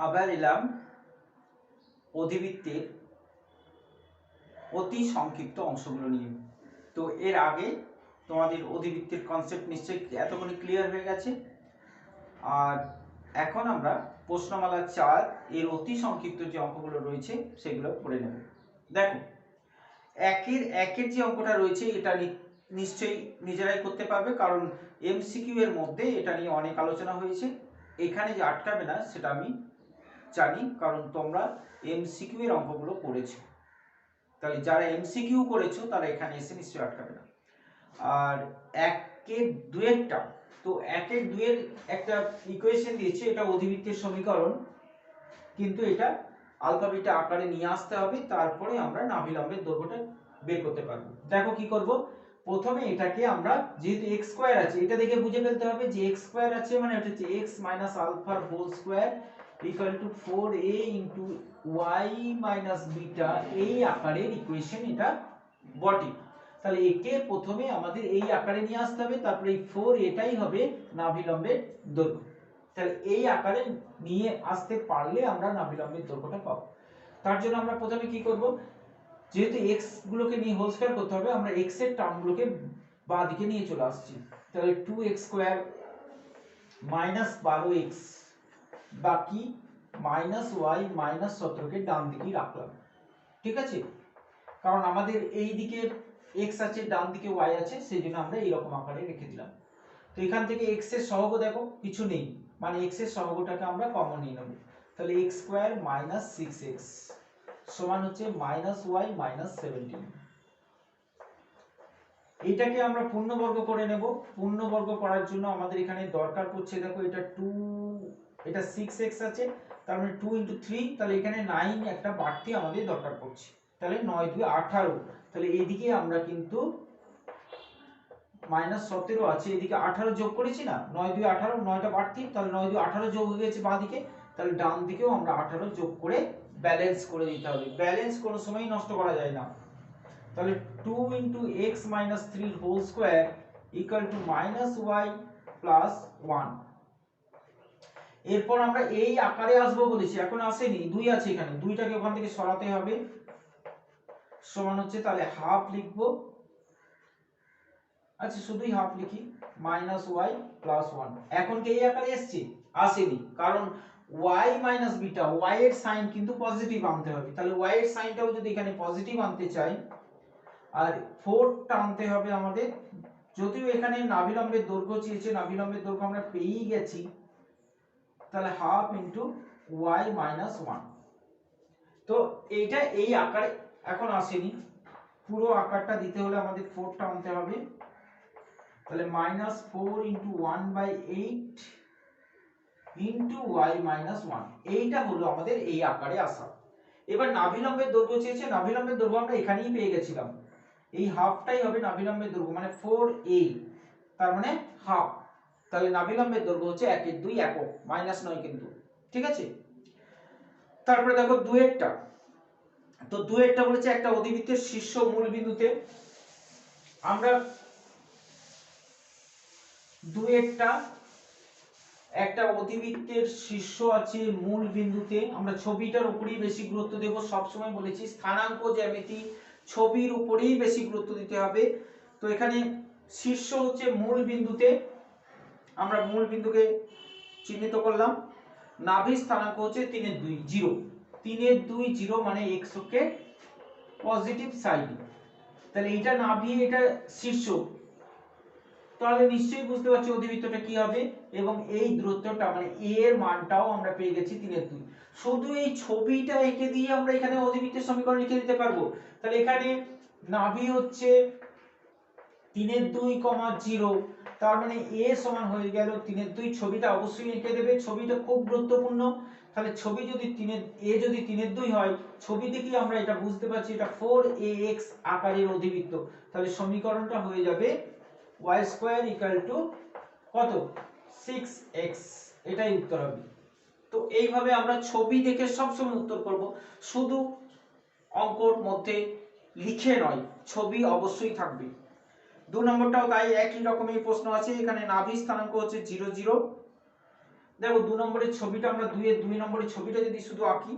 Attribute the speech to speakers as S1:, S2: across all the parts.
S1: আবার এলাম অধিবৃত্তের অতি সংক্ষিপ্ত অংশগুলো নিয়ে। তো এর আগে তোমাদের অধিবৃত্তের কনসেপ্ট নিশ্চয়ই এতক্ষণে ক্লিয়ার হয়ে গেছে। আর এখন আমরা প্রশ্নমালা 4 এর অতি সংক্ষিপ্ত যে অঙ্কগুলো রয়েছে সেগুলো করে নেব। দেখো, একের যে অঙ্কটা রয়েছে এটা নিশ্চয়ই নিজেরাই করতে পারবে, কারণ এমসিকিউ এর মধ্যে এটা নিয়ে অনেক আলোচনা হয়েছে। এখানে যে আটকাবে না সেটা আমি জানি, কারণ তোমরা এমসিকিউ এর অঙ্কগুলো করেছো। তাহলে যারা এমসিকিউ করেছো তারা এখানে এসে নিশ্চয়ই আটকাবে না। আর একের দুয়েরটা, তো একের দুয়ের একটা ইকুয়েশন দিয়েছে, এটা অধিবৃত্তের সমীকরণ, কিন্তু এটা আলফা বিটা আকারে নিয়ে আসতে হবে, তারপরে আমরা নাভিলম্বের দৈর্ঘ্যটা বের করতে পারবো। দেখো কি করব, প্রথমে এটাকে আমরা যেহেতু x স্কয়ার আছে এটা দেখে বুঝে ফেলতে হবে যে x স্কয়ার আছে মানে এটা হচ্ছে x minus alpha whole square equal to 4a into y minus beta, এই আকারের ইকুয়েশন এটা বটে। তাহলে একে প্রথমে আমাদের এই আকারে নিয়ে আসতে হবে, তারপরে এই 4 এটাই হবে নাভিলম্বের দৈর্ঘ্য। তাহলে এই আকারে নিয়ে আসতে পারলে আমরা নাভিলম্বের দৈর্ঘ্যটা পাবো। তার জন্য আমরা প্রথমে কি করব, যেহেতু x গুলোকে নিয়ে হোল স্কয়ার করতে হবে, আমরা x এর টার্মগুলোকে বাঁ দিকে নিয়ে চলে আসছি। তাহলে 2x স্কয়ার মাইনাস 12x বাকি মাইনাস y মাইনাস 17 কে ডান দিকে রাখলাম। ঠিক আছে, কারণ আমাদের এই দিকে x আছে, ডান দিকে y আছে, সেই জন্য আমরা এইরকম আকারে রেখে দিলাম। তো এখান থেকে x এর সহগ দেখো কিছু নেই, মানে x এর সহগটাকে আমরা কমন নিয়ে নেব। তাহলে x স্কয়ার মাইনাস 6x সমান হচ্ছে মাইনাস y মাইনাস 17। এইটাকে আমরা পূর্ণবর্গ করে নেব। পূর্ণবর্গ করার জন্য আমাদের এখানে দরকার পড়ছে, দেখো এটা 2, এটা 6x আছে, তার মানে 2 ইনটু 3, তাহলে এখানে 9 একটা বাড়তি আমাদের দরকার পড়ছে। তাহলে 9 2 18, তাহলে এইদিকে আমরা কিন্তু মাইনাস 17 আছে, এদিকে 18 যোগ করেছি না, 9 2 18, 9টা বাড়তি, তাহলে 9 2 18 যোগ হয়ে গেছে বাঁ দিকে, তাহলে ডান দিকেও আমরা 18 যোগ করে ব্যালেন্স করে দিতে হবে। ব্যালেন্স কোনো সময়ই নষ্ট করা যায় না। তাহলে 2 into x minus 3 whole square equal to minus y plus 1। এরপর আমরা এই আকারে আসবো বলেছি, এখন আসেনি, 2 আছে এখানে, 2টাকে ওখান থেকে সরাতে হবে, সমান হচ্ছে, তাহলে হাফ লিখবো। আচ্ছা শুধুই হাফ লিখি, মাইনাস y প্লাস 1। এখন কি এই আকারে এসছে? আসেনি, কারণ y মাইনাস বিটা, y এর সাইন কিন্তু পজিটিভ আনতে হবে। তাহলে y এর সাইনটাও যদি এখানে পজিটিভ আনতে চাই, আর 4টা আনতে হবে আমাদের, যদিও এখানে নাভিলম্বের দৈর্ঘ্য চেয়েছে, নাভিলম্বের দৈর্ঘ্য আমরা পেয়েই গেছি, তাহলে হাফ ইনটু y মাইনাস 1। তো এইটা এই আকারে এখন আসেনি, পুরো আকারটা দিতে হলে আমাদের 4টা আনতে হবে, তাহলে minus 4 into 1/8 into y minus 1, এইটা হলো আমাদের এই আকারে আসা। এবার নাভিলম্বের দৈর্ঘ্য চেয়েছে, নাভিলম্বের দৈর্ঘ্য আমরা এখানেই পেয়ে গেছিলাম, এই হাফটাই হবে নাভিলম্বের দৈর্ঘ্য, মানে 4a, তার মানে হাফ। তাহলে নাভিলম্বের দৈর্ঘ্য হচ্ছে 1 এর 2 একক, মাইনাস নয় কিন্তু। ঠিক আছে, তারপরে দেখো দুয়েরটা, তো দুয়েরটা বলেছে একটা অধিবৃত্তের শীর্ষ মূল বিন্দুতে, আমরা দুয়েরটা একটা অধিবৃত্তের শীর্ষ আছে মূল বিন্দুতে, আমরা ছবিটার উপরেই বেশি গুরুত্ব দেব, সবসময় বলেছি স্থানাঙ্ক জ্যামিতি ছবির উপরেই বেশি গুরুত্ব দিতে হবে। তো এখানে শীর্ষ হচ্ছে মূল বিন্দুতে, আমরা মূল বিন্দুকে চিহ্নিত করলাম, নাভি স্থানাঙ্ক হচ্ছে 3/2 0, 3/2 0 মানে x অক্ষের পজিটিভ সাইড। তাহলে এটা নাভি, এটা শীর্ষ, তাহলে নিশ্চয়ই বুঝতে পারছি অধিবৃত্তটা কি হবে, এবং এই দূরত্বটা মানে a এর মানটাও আমরা পেয়ে গেছি 3/2। শুধু এই ছবিটা এঁকে দিয়ে আমরা এখানে অধিবৃত্তের সমীকরণ লিখে দিতে পারবো। তাহলে এখানে নাভি হচ্ছে 3/2, 0, তার মানে a সমান হয়ে গেল 3/2, ছবিটা অবশ্যই এঁকে দেবে, ছবিটা খুব গুরুত্বপূর্ণ। তাহলে ছবি যদি a যদি 3/2 হয়, ছবি দেখে আমরা এটা বুঝতে পারছি এটা 4ax আকারের অধিবৃত্ত। তাহলে সমীকরণটা হয়ে যাবে y স্কয়ার ইকুয়াল টু কত, 6x, এটাই উত্তর হবে। তো এইভাবে আমরা ছবি দেখে সবসময় উত্তর করব, শুধু অঙ্কর মধ্যে লিখে নয়, ছবি অবশ্যই থাকবে। 2 নম্বরটাও তাই একই রকমের প্রশ্ন আছে, এখানে নাভি স্থানাঙ্ক হচ্ছে 0 0, দেখো 2 নম্বরের ছবিটা আমরা 2 নম্বরের ছবিটা যদি শুধু আঁকি,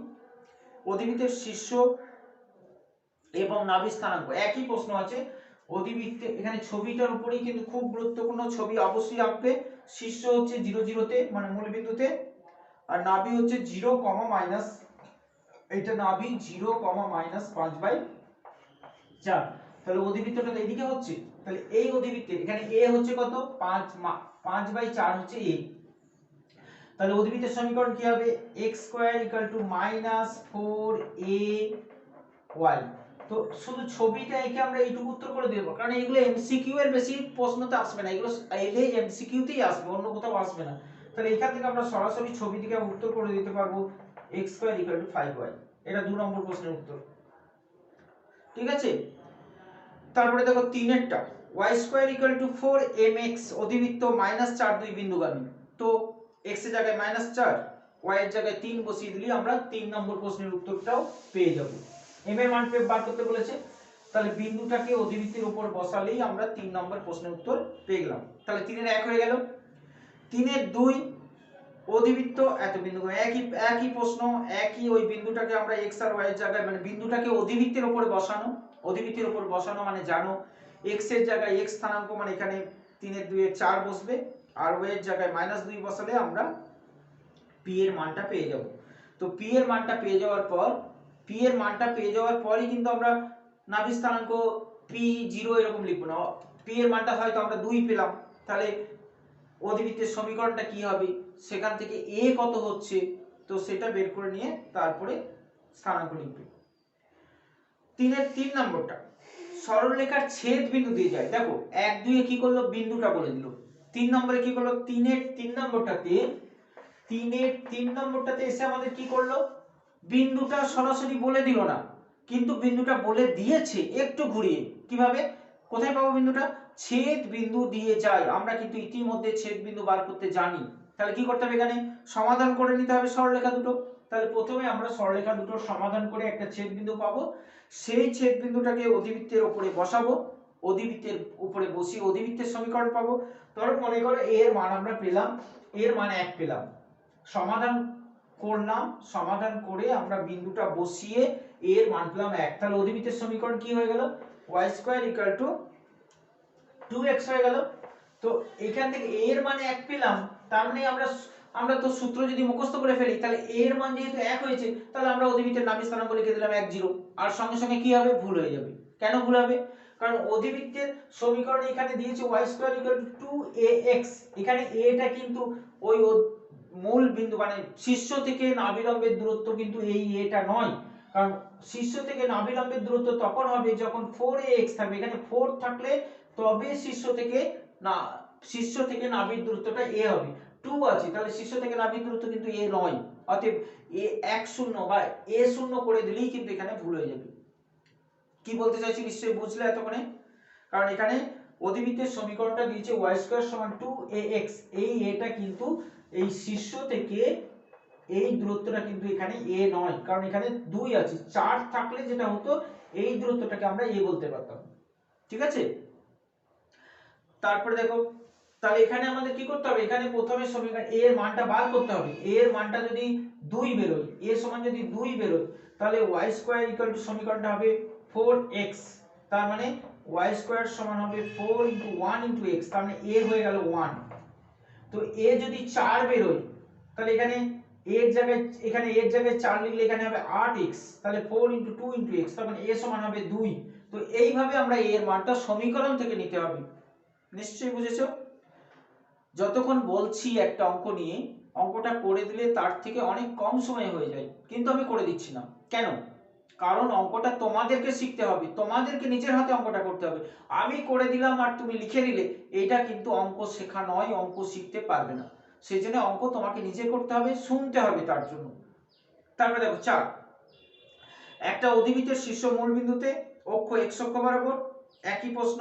S1: অধিবৃত্তের শীর্ষ এবং নাভি স্থানাঙ্ক একই প্রশ্ন আছে। অধিবৃত্তে এখানে ছবিটার উপরেই কিন্তু খুব গুরুত্বপূর্ণ, ছবি অবশ্যই আঁকবে। শীর্ষ হচ্ছে 0 0 তে মানে মূল বিন্দুতে, আর নাভি হচ্ছে 0, মাইনাস, এটা নাভি 0, -5/4। তাহলে অধিবৃত্তটা এইদিকে হচ্ছে, তাহলে এই অধিবৃত্তের এখানে a হচ্ছে কত 5/4 হচ্ছে a। তাহলে অধিবৃত্তের সমীকরণ কি হবে, x² -4ay। তো শুধু ছবিটা এঁকে আমরা এইটুকু উত্তর করে দেব, কারণ এগুলো এমসিকিউ এর বেশি প্রশ্নতে আসবে না, এগুলো এলে এমসিকিউতেই আসবে, অন্য কোথাও আসবে না। তাহলে এখান থেকে আমরা সরাসরি ছবি থেকে উত্তর করে দিতে পারবো x² 5y। এটা 2 নম্বর প্রশ্নের উত্তর, ঠিক আছে। তারপরে দেখো 3 এরটা, y² 4mx অধিবৃত্ত -4 2 বিন্দুগামী। তো x এর জায়গায় -4, y এর জায়গায় 3 বসিয়ে দিলে আমরা 3 নম্বর প্রশ্নের উত্তরটাও পেয়ে যাব। m এর মান বার করতে বলেছে, তাহলে বিন্দুটাকে অধিবৃত্তের উপর বসালেই আমরা 3 নম্বর প্রশ্নের উত্তর পেয়ে গেলাম। তাহলে 3 এর 1 হয়ে গেল। 3 এর 2 অধিবৃত্ত এত বিন্দুগামী, একই প্রশ্ন, একই ওই বিন্দুটাকে আমরা x আর y এর জায়গায় মানে বিন্দুটাকে অধিবৃত্তের উপরে বসানো, অধিবৃত্তের উপর বসানো মানে জানো x এর জায়গায় x স্থানাঙ্ক মানে এখানে 3 এর 2 এর 4 বসবে, আর y এর জায়গায় -2 বসালে আমরা p এর মানটা পেয়ে যাব। তো p এর মানটা পেয়ে যাওয়ার পরই কিন্তু আমরা নাভি স্থানাঙ্ক p0 এরকম লিখব না, p এর মানটা হয়তো আমরা 2 পেলাম, তাহলে অধিবৃত্তের সমীকরণটা কি হবে, সেখান থেকে a কত হচ্ছে তো সেটা বের করে নিয়ে তারপরে স্থানাঙ্ক লিখবে। 3 এর 3 নম্বরটা, সরলরেখার ছেদ বিন্দু দিয়ে যায়। দেখো 1 2 এ কি করলো, বিন্দুটা বলে দিল। 3 নম্বরে কি করলো, 3 এর 3 নম্বরটাতে এসে আমাদের কি করলো, বিন্দুটা সরাসরি বলে দিল না, কিন্তু বিন্দুটা বলে দিয়েছে একটু ঘুরিয়ে। কিভাবে, কোথায় পাবো বিন্দুটা, ছেদ বিন্দু দিয়ে যায়। আমরা কিন্তু ইতিমধ্যে ছেদ বিন্দু বার করতে জানি। তাহলে কি করতে হবে, এখানে সমাধান করে নিতে হবে সরলরেখা দুটো। তাহলে প্রথমে আমরা সরলরেখা দুটোর সমাধান করে একটা ছেদ বিন্দু পাবো, সেই ছেদ বিন্দুটাকে অধিবৃত্তের উপরে বসাবো, অধিবৃত্তের উপরে বসিয়ে অধিবৃত্তের সমীকরণ পাবো। ধরো মনে করো এর মান আমরা পেলাম, এর মান 1 পেলাম, সমাধান করলাম, সমাধান করে আমরা বিন্দুটা বসিয়ে এর মান পেলাম 1। তাহলে অধিবৃত্তের সমীকরণ কি হয়ে গেল, y² 2x হয়ে গেল। তো এখান থেকে এর মানে 1 পেলাম, তার মানে আমরা তো সূত্র যদি মুখস্থ করে ফেলি, তাহলে এর মান যেহেতু 1 হয়েছে, তাহলে আমরা অধিবৃত্তের নাভি স্থানাঙ্ক লিখে দিলাম 1 0, আর সঙ্গে সঙ্গে কি হবে, ভুল হয়ে যাবে। কেন ভুল হবে, কারণ অধিবৃত্তের সমীকরণ এখানে দিয়েছে y² 2ax, এখানে এটা কিন্তু ওই মূল বিন্দু মানে শীর্ষ থেকে নাভিলম্বের দূরত্ব কিন্তু এই এটা নয়, কারণ শীর্ষ থেকে নাভিলম্বের দূরত্ব তখন হবে যখন 4ax থাকবে, এখানে 4 থাকলে তবে শীর্ষ থেকে নাভির দূরত্বটা a হবে। 2 আছে, তাহলে শীর্ষ থেকে নাভির দূরত্ব কিন্তু a নয়, অতএব a 1 0 বা a 0 করে দিলেই কিন্তু এখানে ভুল হয়ে যাবে। কি বলতে চাইছি নিশ্চয়ই বুঝলে এতক্ষণে, কারণ এখানে অধিবৃত্তের সমীকরণটা দিয়েছে y² 2ax, এই এটা কিন্তু এই শীর্ষ থেকে এই দূরত্বটা কিন্তু এখানে a নয়, কারণ এখানে 2 আছে, 4 থাকলে যেটা হতো এই দূরত্বটাকে আমরা a বলতে পারতাম, ঠিক আছে। তারপরে দেখো, তাহলে এখানে আমাদের কি করতে হবে, এখানে প্রথমে সমীকরণ a এর মানটা বার করতে হবে। a এর মানটা যদি 2 বেরোয়, a সমান যদি 2 বেরোয়, তাহলে y² সমীকরণটা হবে 4x, তার মানে y² সমান হবে 4 * 1 * x, তার মানে a হয়ে গেল 1। তো a যদি 4 বেরোয়, তাহলে এখানে এর জায়গায় 4 লিখলে এখানে হবে 8x, তাহলে 4 * 2 * x, তার মানে a সমান হবে 2। তো এইভাবে আমরা a এর মানটা সমীকরণ থেকে নিতে হবে। নিশ্চয়ই বুঝেছো। যতক্ষণ বলছি একটা অঙ্ক নিয়ে, অঙ্কটা করে দিলে তার থেকে অনেক কম সময়ে হয়ে যায়, কিন্তু আমি করে দিচ্ছি না। কেন, কারণ অঙ্কটা তোমাদেরকে শিখতে হবে, তোমাদেরকে নিজের হাতে অঙ্কটা করতে হবে। আমি করে দিলাম আর তুমি লিখে দিলে, এটা কিন্তু অঙ্ক শেখা নয়, অঙ্ক শিখতে পারবে না। সেই জন্য অঙ্ক তোমাকে নিজে করতে হবে, শুনতে হবে তার জন্য। তারপরে দেখো 4, একটা অধিবৃত্তের শীর্ষ মূল বিন্দুতে অক্ষ x অক্ষ বরাবর, একই প্রশ্ন,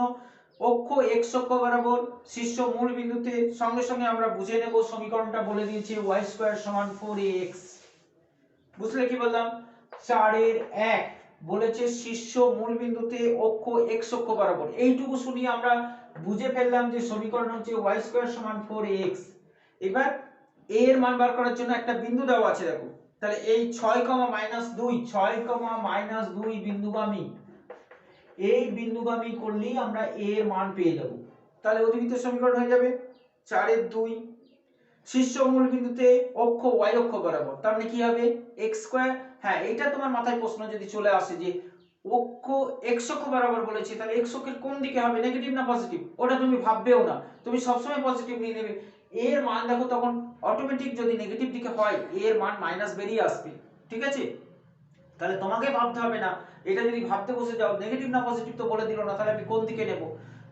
S1: অক্ষ x অক্ষ বরাবর শীর্ষ মূল বিন্দুতে, সঙ্গে সঙ্গে আমরা বুঝে নেব সমীকরণটা বলে দিয়েছে y² = 4ax। বুঝলে কি বললাম, 4 এর 1 বলেছে শীর্ষ মূল বিন্দুতে অক্ষ x অক্ষ বরাবর, এইটুকু শুনিয়ে আমরা বুঝে ফেললাম যে সমীকরণ হচ্ছে y² = 4ax। এবার এ এর মান বার করার জন্য একটা বিন্দু দেওয়া আছে দেখো, তাহলে এই 6,-2 বিন্দুগামী, এই বিন্দুগামী করলেই আমরা এ এর মান পেয়ে যাব। তাহলে অধিবৃত্তের সমীকরণ হয়ে যাবে 4/2 শীর্ষ মূল বিন্দুতে অক্ষ y অক্ষ বরাবর, তার মানে কি হবে x²। হ্যাঁ, এটা তোমার মাথায় প্রশ্ন যদি চলে আসে যে অক্ষ x অক্ষ বরাবর বলেছে, তাহলে x অক্ষের কোন দিকে হবে, নেগেটিভ না পজিটিভ, ওটা তুমি ভাববেও না, তুমি সবসময় পজিটিভ নিয়ে নেবে। এর মান দেখো তখন অটোমেটিক যদি নেগেটিভ দিকে হয় এর মান মাইনাস বেরিয়ে আসবে, ঠিক আছে। তাহলে তোমাকে ভাবতে হবে না, এটা যদি ভাবতে বসে যাও নেগেটিভ না পজিটিভ তো বলে দিল না, তাহলে আমি কোন দিকে নেব,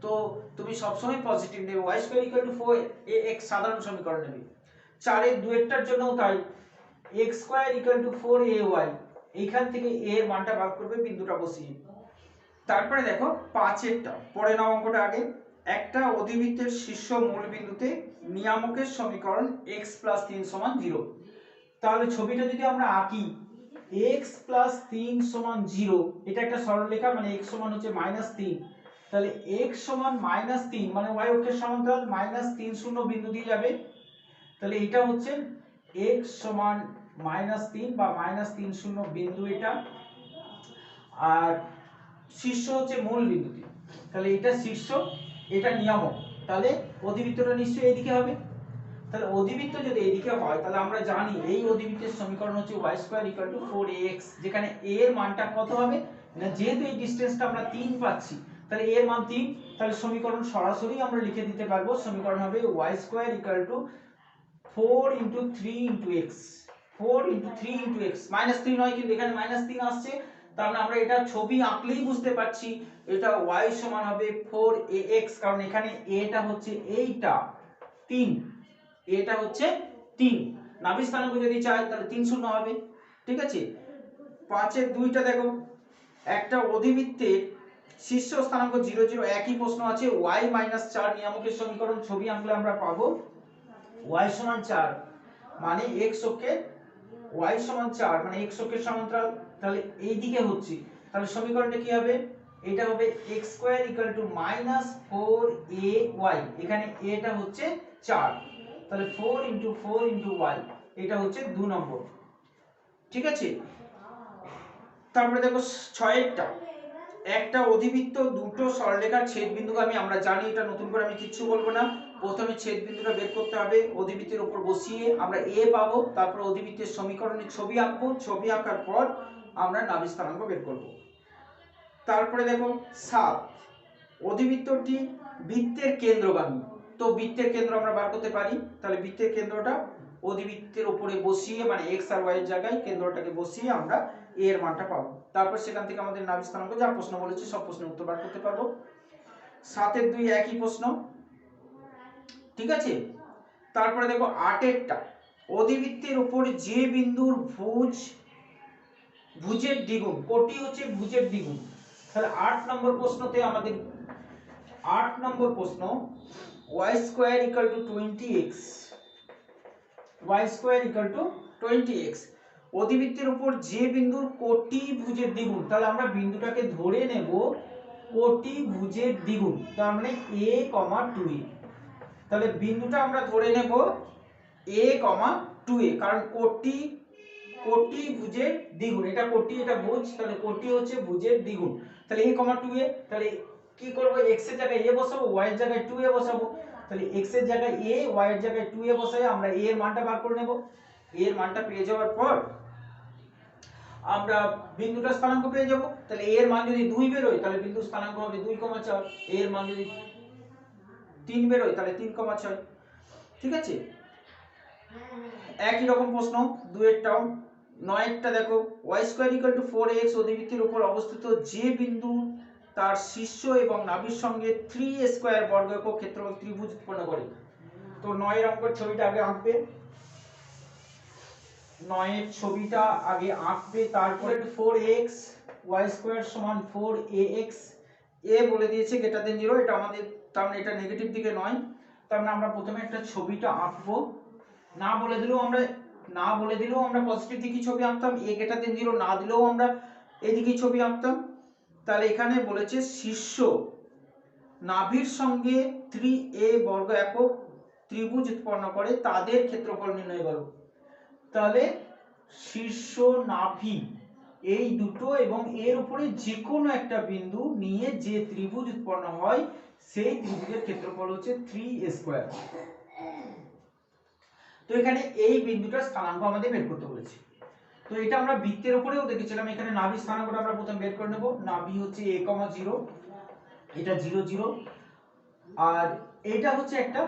S1: তো তুমি সবসময় পজিটিভ নেবে, y² = 4ax সাধারণ সমীকরণ নেবে। 4/2 জন্যও তাই, x² = 4ay, এইখান থেকে a এর মানটা বার করবে বিন্দুটা বসিয়ে। তারপরে দেখো 5-এরটা পরে নাও অঙ্কটা আগে। একটা অধিবৃত্তের শীর্ষ মূল বিন্দুতে নিয়ামকের সমীকরণ x + 3 = 0। তাহলে ছবিটা যদি আমরা আঁকি x + 3 = 0, এটা একটা সরলরেখা, মানে x সমান হচ্ছে -3, তাহলে x সমান -3 মানে y অক্ষের সমান্তরাল -3 0 বিন্দু দিয়ে যাবে, তাহলে এটা হচ্ছে x সমান -3 বা -3 0 বিন্দু এটা, আর শীর্ষ হচ্ছে মূল বিন্দুতে, তাহলে এটা শীর্ষ, এটা নিয়ামক, তাহলে অধিবৃত্তটা নিশ্চয়ই এইদিকে হবে। তাহলে অধিবৃত্ত যদি এইদিকে হয় তাহলে আমরা জানি এই অধিবৃত্তের সমীকরণ হচ্ছে y² = 4ax, যেখানে a এর মানটা কত হবে না, যেহেতু এই ডিসটেন্সটা আমরা 3 পাচ্ছি, তাহলে a এর মান 3, তাহলে সমীকরণ সরাসরি আমরা লিখে দিতে পারবো, সমীকরণ হবে y² = 4 × 3 × x, 4 × 3 × x, -3 নয় কিন্তু এখানে -3 আসছে, তাহলে আমরা এটা ছবি আঁকলেই বুঝতে পারছি এটা y সমান হবে 4ax, কারণ এখানে a টা হচ্ছে এইটা 3, এটা হচ্ছে 3, নাভি স্থানাঙ্ক যদি চাই তাহলে 3 0 হবে, ঠিক আছে। 5/2টা দেখো, একটা অধিবৃত্তের শীর্ষ স্থানাঙ্ক 0 0, একই প্রশ্ন আছে, y - 4 নিয়ামকের সমীকরণ ছবি আঁকলে আমরা পাবো y সমান 4 মানে x অক্ষের, y সমান 4 মানে x অক্ষের সমান্তরাল, তাহলে এই দিকে হচ্ছে, তাহলে সমীকরণটা কি হবে, এটা হবে x² = -4ay, এখানে a টা হচ্ছে 4, তাহলে 4 × 4 × y, এটা হচ্ছে 2 নম্বর, ঠিক আছে। তারপরে দেখো 6-এরটা, একটা অধিবৃত্ত দুটো সরলরেখার ছেদবিন্দুগামী, আমরা জানি এটা নতুন করে আমি কিচ্ছু বলবো না, প্রথমে ছেদবিন্দুটা বের করতে হবে, অধিবৃত্তের উপর বসিয়ে আমরা a পাবো, তারপর অধিবৃত্তের সমীকরণের ছবি আঁকবো, ছবি আঁকার পর আমরা নাভি স্থানাঙ্ক বের করব। তারপরে দেখো 7, অধিবৃত্তটি বৃত্তের কেন্দ্রগামী, তো বৃত্তের কেন্দ্র আমরা বার করতে পারি, তাহলে বৃত্তের কেন্দ্রটা অধিবৃত্তের উপরে বসিয়ে, মানে x আর y এর জায়গায় কেন্দ্রটাকে বসিয়ে আমরা a এর মানটা পাবো, তারপর সেখান থেকে আমাদের নাভি স্থানাঙ্ক যা প্রশ্ন বলেছে সব প্রশ্নের উত্তর বার করতে পারবো। 7/2 একই প্রশ্ন, ঠিক আছে। তারপরে দেখো 8-এরটা, অধিবৃত্তের উপর যে বিন্দুর ভুজের দ্বিগুণ, কোটি হচ্ছে ভুজের দ্বিগুণ, তাহলে 8 নম্বর প্রশ্নতে আমাদের 8 নম্বর প্রশ্ন y² = 20x, y² = 20x, অধিবৃত্তের উপর যে বিন্দুর কোটি ভুজের দ্বিগুণ, তাহলে আমরা বিন্দুটাকে ধরে নেব কোটি ভুজের দ্বিগুণ, তার মানে a, 2a, তাহলে বিন্দুটা আমরা ধরে নেব a, 2a, কারণ কোটি ভুজের দ্বিগুণ, এটা কোটি এটা ভুজ, তাহলে কোটি হচ্ছে ভুজের দ্বিগুণ, তাহলে a, 2a, তাহলে কি করব, x এর জায়গায় a বসাবো, y এর জায়গায় 2a বসাবো, তাহলে x এর জায়গায় a, y এর জায়গায় 2a বসাই আমরা a এর মানটা বার করে নেব। a এর মানটা পেয়ে যাওয়ার পর আমরা বিন্দুটার স্থানাঙ্ক পেয়ে যাব, তাহলে a এর মান যদি 2 বের হয় তাহলে বিন্দুর স্থানাঙ্ক হবে 2,4, a এর মান যদি 3 বের হয় তাহলে 3,6, ঠিক আছে। একই রকম প্রশ্ন 2-এরটাও। 9-এরটা দেখো, y² = 4ax, অধিবৃত্তের উপর অবস্থিত যে বিন্দু তার শীর্ষ এবং নাভির সঙ্গে 3a² বর্গ একক ক্ষেত্রফল ত্রিভুজ উৎপন্ন করে, তো 9-এর অঙ্কের ছবিটা আগে আঁকবে, 9-এর ছবিটা আগে আঁকবে, তারপরে 4x, y² = 4ax, a বলে দিয়েছে > 0, এটা আমাদের, তার মানে এটা নেগেটিভ দিকে নয়, তার মানে আমরা প্রথমে একটা ছবিটা আঁকবো, না বলে দিলেও আমরা পজিটিভ দিকে ছবি আঁকতাম, a > 0 না দিলেও আমরা এদিকে ছবি আঁকতাম, তাহলে এখানে বলেছে শীর্ষ নাভির সঙ্গে 3a বর্গ একক ত্রিভুজ উৎপন্ন করে তাদের ক্ষেত্রফল নির্ণয় করো। তাহলে শীর্ষ, নাভি এই দুটো এবং এর উপরে যে কোনো একটা বিন্দু নিয়ে যে ত্রিভুজ উৎপন্ন হয় সেই ত্রিভুজের ক্ষেত্রফল হচ্ছে 3a²। তো এখানে এই বিন্দুটার স্থানাঙ্ক আমাদের বের করতে বলেছে। তো এটা আমরা বৃত্তের উপরেও দেখেছিলাম। এখানে নাভি স্থানাঙ্কটা আমরা প্রথম বের করে নেব। নাভি হচ্ছে a, 0, এটা 0 0, আর এটা হচ্ছে একটা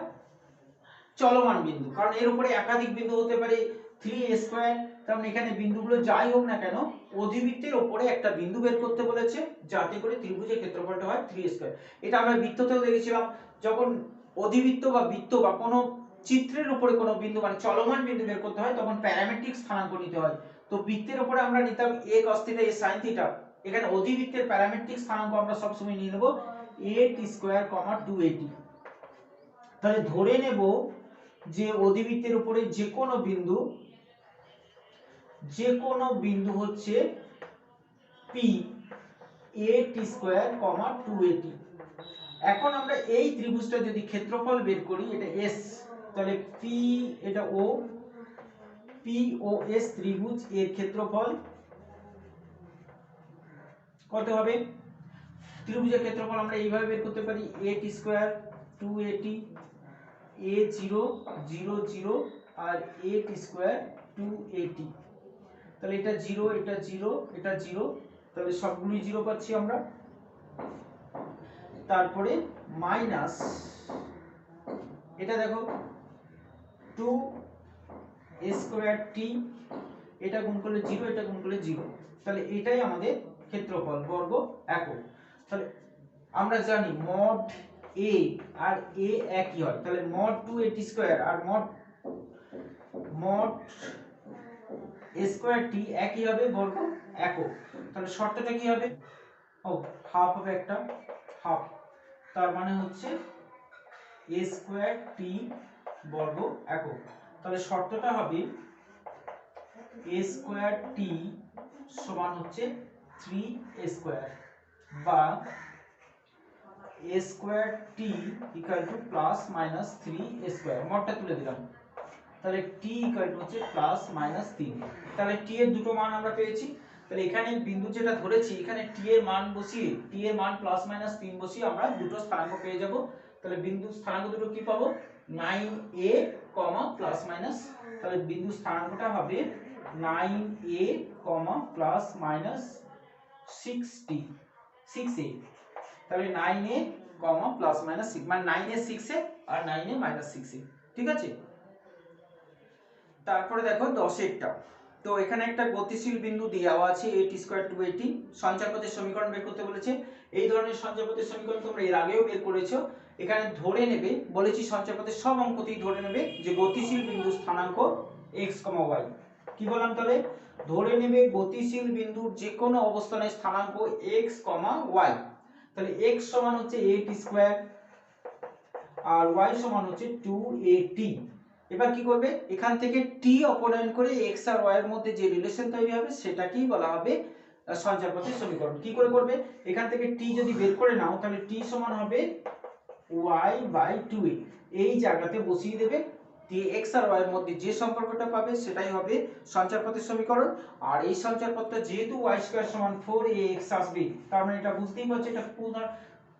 S1: চলমান বিন্দু, কারণ এর উপরে একাধিক বিন্দু হতে পারে 3a²। তার মানে এখানে বিন্দুগুলো যাই হোক না কেন অধিবৃত্তের উপরে একটা বিন্দু বের করতে বলেছে যাতে করে ত্রিভুজের ক্ষেত্রফলটা হয় 3a²। এটা আমরা বৃত্ততেও দেখেছিলাম, যখন অধিবৃত্ত বা বৃত্ত বা কোনো চিত্রের উপরে কোনো বিন্দু মানে চলমান বিন্দু বের করতে হয় তখন প্যারামেট্রিক স্থানাঙ্ক নিতে হয়। তো বৃত্তের উপরে আমরা নিতাম a cos θ a sin θ। এখানে অধিবৃত্তের প্যারামেট্রিক স্থানাঙ্ক আমরা সবসময় নিয়ে নেব at², 2at। তাহলে ধরে নেব যে অধিবৃত্তের উপরে যে কোনো বিন্দু হচ্ছে p, at², 2at। এখন আমরা এই ত্রিভুজটা যদি ক্ষেত্রফল বের করি, এটা s, তাহলে p, এটা o, POS ত্রিভুজ এর ক্ষেত্রফল কত হবে? ত্রিভুজের ক্ষেত্রফল আমরা এইভাবে বের করতে পারি at², 2at, a0 0 0 আর at² 2at। তাহলে এটা 0, এটা 0, এটা 0, তাহলে সবগুলোই 0 পাচ্ছি আমরা। তারপরে মাইনাস এটা দেখো 2a²t, এটা গুণ করলে 0, এটা গুণ করলে 0, তাহলে এটাই আমাদের ক্ষেত্রফল বর্গ একক। তাহলে আমরা জানি মড a আর a একই হয়, তাহলে মড 2at² আর মড a²t একই হবে বর্গ একক। তাহলে শর্তটা কি হবে? ও হাফ হবে, একটা হাফ, তার মানে হচ্ছে a²t বর্গ একক। তাহলে শর্তটা হবে a²t সমান হচ্ছে 3a² বা a²t equal to plus minus 3a²। মডটা তুলে দিলাম, তাহলে t ইকুয়াল টু হচ্ছে প্লাস মাইনাস 3। তাহলে t এর দুটো মান আমরা পেয়েছি। তাহলে এখানে বিন্দু যেটা ধরেছি এখানে t এর মান বসিয়ে, t এর মান প্লাস মাইনাস 3 বসিয়ে আমরা দুটো স্থানাঙ্ক পেয়ে যাব। তাহলে বিন্দু স্থানাঙ্ক দুটো কি পাবো? 9a, প্লাস মাইনাস, তাহলে বিন্দু স্থানাঙ্কটা হবে 9a, প্লাস মাইনাস 6a। তাহলে 9a, প্লাস মাইনাস 6, মানে 9a 6a আর 9a মাইনাস 6a। ঠিক আছে? তারপরে দেখো 10এরটা। তো এখানে একটা গতিশীল বিন্দু দেওয়া আছে at² 2at, সঞ্চারপথের সমীকরণ বের করতে বলেছে। এই ধরনের সঞ্চারপথের সমীকরণ তোমরা এর আগেও বের করেছো। এখানে ধরে নেবে বলেছি, সঞ্চারপথের সব অঙ্কতেই ধরে নেবে যে গতিশীল বিন্দুর স্থানাঙ্ক x, y। কি বললাম তাহলে? ধরে নেবে গতিশীল বিন্দুর যে কোনো অবস্থানের স্থানাঙ্ক x, y। তাহলে x সমান হচ্ছে at² আর y সমান হচ্ছে 2at। এবার কি করবে? এখান থেকে t অপনয়ন করে x আর y এর মধ্যে যে রিলেশন তৈরি হবে সেটাকেই বলা হবে সঞ্চারপথের সমীকরণ। কি করে করবে? এখান থেকে t যদি বের করে নাও তাহলে t সমান হবে y/2a। এই জায়গাতে বসিয়ে দেবে, দিয়ে x আর y এর মধ্যে যে সম্পর্কটা পাবে সেটাই হবে সঞ্চারপথের সমীকরণ। আর এই সঞ্চারপথটা যেহেতু y² সমান 4ax আসবে, তার মানে এটা বুঝতেই পারছো এটা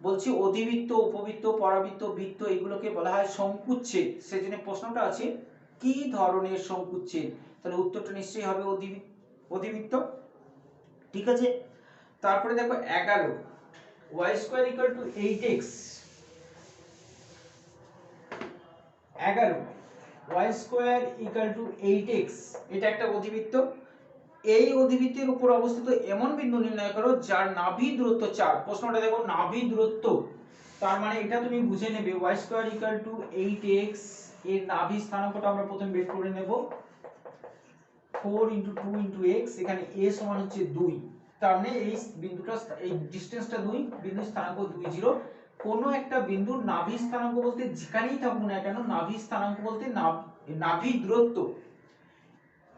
S1: বলছি অধিবৃত্ত, উপবৃত্ত, পরাবৃত্ত, বৃত্ত এগুলোকে বলা হয় শঙ্কুচ্ছেদ। সেজন্য প্রশ্নটা আছে কি ধরনের শঙ্কুচ্ছেদ? তাহলে উত্তরটা নিশ্চয়ই হবে অধিবৃত্ত। ঠিক আছে? তারপরে দেখো 11, y² 8x, 11 y² 8x, এটা একটা অধিবৃত্ত। এই অধিবৃত্তের উপর অবস্থিত এমন বিন্দু নির্ণয় করো যার নাভি দূরত্ব 4। প্রশ্নটা দেখো নাভি দূরত্ব, তার মানে এটা তুমি বুঝে নেবে y² 8x এর নাভি স্থানাঙ্কটা আমরা প্রথমে বের করে নেব 4 × 2 × x। এখানে a সমান হচ্ছে 2, তার মানে এই বিন্দুটা, এই ডিসটেন্সটা 2, বিন্দুর স্থানাঙ্ক 2 0। কোনো একটা বিন্দুর নাভি স্থানাঙ্ক বলতে যেখানেই থাকুক না কেন, নাভি স্থানাঙ্ক বলতে নাভি দূরত্ব।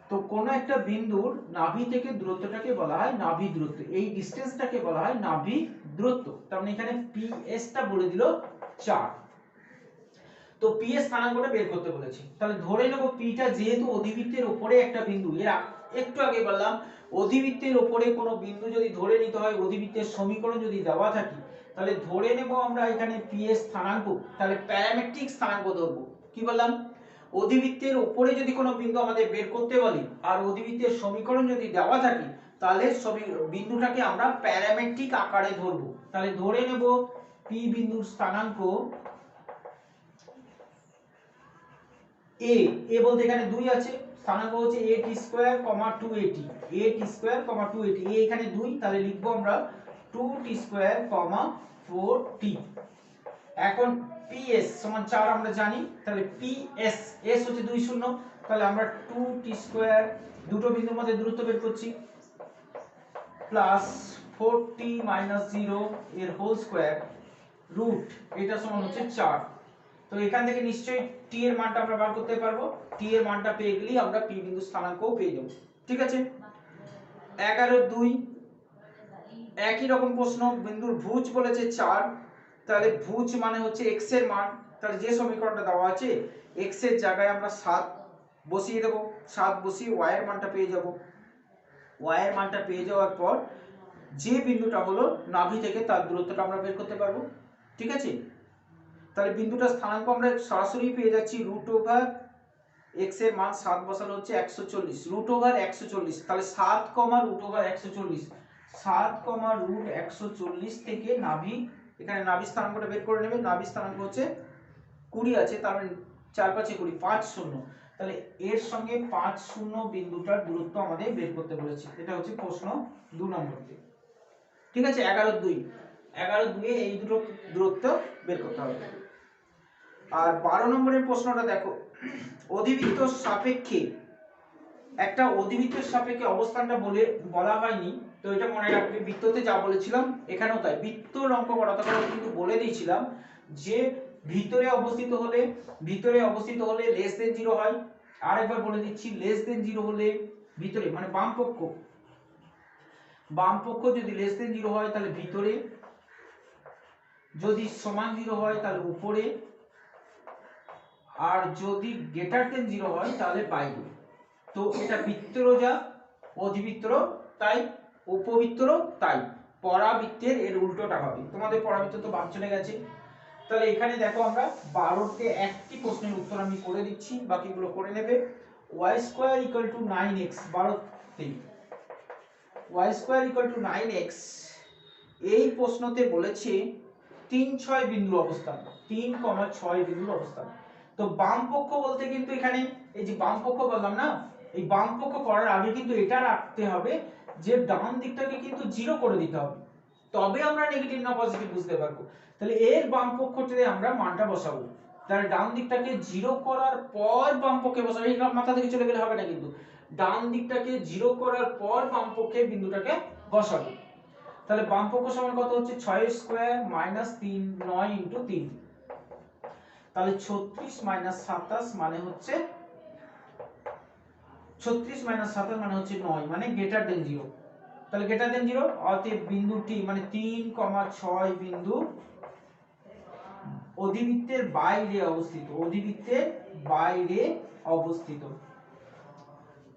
S1: তো কোন একটা বিন্দুর নাভি থেকে দূরত্বটাকে বলা হয় নাভি দূরত্ব, এই ডিসটেন্সটাকে বলা হয় নাভি দূরত্ব। তার মানে এখানে PS টা বলে দিল 4। তো পি এর স্থানাঙ্কটা বের করতে বলেছি। তাহলে ধরে নেব পিটা যেহেতু অধিবৃত্তের উপরে একটা বিন্দু, এর একটু আগে বললাম অধিবৃত্তের উপরে কোনো বিন্দু যদি ধরে নিতে হয়, অধিবৃত্তের সমীকরণ যদি দেওয়া থাকে, তাহলে ধরে নেব আমরা এখানে পি এর স্থানাঙ্ক, তাহলে প্যারামেট্রিক স্থানাঙ্ক ধরবো। কি বললাম? অধিবৃত্তের উপরে যদি কোনো বিন্দু আমাদের বের করতে বলি আর অধিবৃত্তের সমীকরণ যদি দেওয়া থাকে, তাহলে বিন্দুটাকে আমরা প্যারামেট্রিক আকারে ধরবো। তাহলে ধরে নেব পি বিন্দুর স্থানাঙ্ক এ বলতে এখানে 2 আছে, স্থানাঙ্ক হচ্ছে a t square, 2at, a t square, 2at, a এখানে 2, তাহলে লিখবো আমরা 2t স্কয়ার, 4t। এখন ps সমান 4 আমরা জানি, তাহলে ps s হচ্ছে 2 0, তাহলে আমরা 2t স্কয়ার, দুটো বিন্দুর মধ্যে দূরত্ব বের করছি, প্লাস 4t - 0 এর হোল স্কয়ার রুট, এটা সমান হচ্ছে 4। তো এখান থেকে নিশ্চয়ই t এর মানটা আমরা বার করতে পারবো। t এর মানটা পেয়ে গেলেই আমরা p বিন্দু স্থানাঙ্কও পেয়ে যাব। ঠিক আছে, 11 2 একই রকম প্রশ্ন, বিন্দুর ভুজ বলেছে 4, তাহলে ভুজ মানে হচ্ছে x এর মান, তাহলে যে সমীকরণটা দেওয়া আছে x এর জায়গায় আমরা 7 বসিয়ে দেব, 7 বসিয়ে y এর মানটা পেয়ে যাব। y এর মানটা পেয়ে যাওয়ার পর যে বিন্দুটা হলো নাভি থেকে তার দূরত্বটা আমরা বের করতে পারবো। ঠিক আছে, তাহলে বিন্দুটার স্থানাঙ্ক আমরা সরাসরি পেয়ে যাচ্ছি √x এর মান 7 বসালে হচ্ছে 140, √140, তাহলে 7, √140, 7, √140 থেকে নাভি, এখানে নাভি স্থানাঙ্কটা বের করে নেবে। নাভি স্থানাঙ্ক হচ্ছে 20 আছে, তার মানে 4 5 20, 5 0, তাহলে এর সঙ্গে 5 0 বিন্দুটার দূরত্ব আমাদের বের করতে বলেছে। এটা হচ্ছে প্রশ্ন 2 নম্বরতে। ঠিক আছে, 11 2 এই দুটো দূরত্ব বের করতে হবে। আর 12 নম্বরের প্রশ্নটা দেখো, অধিবৃত্ত সাপেক্ষে, একটা অধিবৃত্তের সাপেক্ষে অবস্থানটা বলা হয়নি, তো এটা মনে রাখবে, বৃত্ততে যা বলেছিলাম এখানেও তাই। বৃত্তর অঙ্ক করাতে কিন্তু বলে দিয়েছিলাম যে ভিতরে অবস্থিত হলে লেস দেন 0 হয়। আরেকবার বলে দিচ্ছি, লেস দেন 0 হলে ভিতরে মানে বাম পক্ষ যদি লেস দেন 0 হয় তাহলে ভিতরে, যদি সমান 0 হয় তাহলে উপরে, আর যদি গ্রেটার দেন 0 হয় তাহলে বাইরে। তো এটা বৃত্তেরও যা, অধিবৃত্তেরও তাই, উপবৃত্তেরও তাই, পরাবৃত্তের এর উল্টোটা হবে। তোমাদের পরাবৃত্ত তো বাদ চলে গেছে। তাহলে এখানে দেখো আমরা 12তে একটি প্রশ্নের উত্তর আমি করে দিচ্ছি, বাকিগুলো করে নেবে। y² = 9x, 12তে y² = 9x, এই প্রশ্নতে বলেছে 3 6 বিন্দুর অবস্থান, 3, 6 বিন্দুর অবস্থান। তো বাম পক্ষ বলতে কিন্তু এখানে এই যে বাম পক্ষ বললাম না, এই বাম পক্ষ করার আগে কিন্তু এটা রাখতে হবে যে ডান দিকটাকে কিন্তু 0 করে দিতে হবে, তবে আমরা নেগেটিভ না পজিটিভ বুঝতে পারবো। তাহলে এর বাম পক্ষতে আমরা মানটা বসাবো, তাহলে ডান দিকটাকে 0 করার পর বাম পক্ষে বসাবো। এই মাথা থেকে চলে গেলে হবে না, কিন্তু ডান দিকটাকে 0 করার পর বাম পক্ষে বিন্দুটাকে বসাবো। তাহলে বাম পক্ষ সমান কত হচ্ছে 6² - 3, 9 × 3, তাহলে 36 - 27 মানে হচ্ছে 9, মানে গ্রেটার দেন 0। তাহলে গ্রেটার দেন 0, অতএব বিন্দুটি মানে 3, 6 বিন্দু অধিবৃত্তের বাইরে অবস্থিত,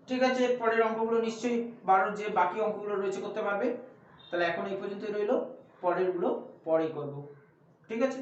S1: ঠিক আছে। পরের অঙ্কগুলো নিশ্চয়ই 12 যে বাকি অঙ্কগুলো রয়েছে করতে পারবে। তাহলে এখন এই পর্যন্তই রইলো, পরেরগুলো পরে করব। ঠিক আছে।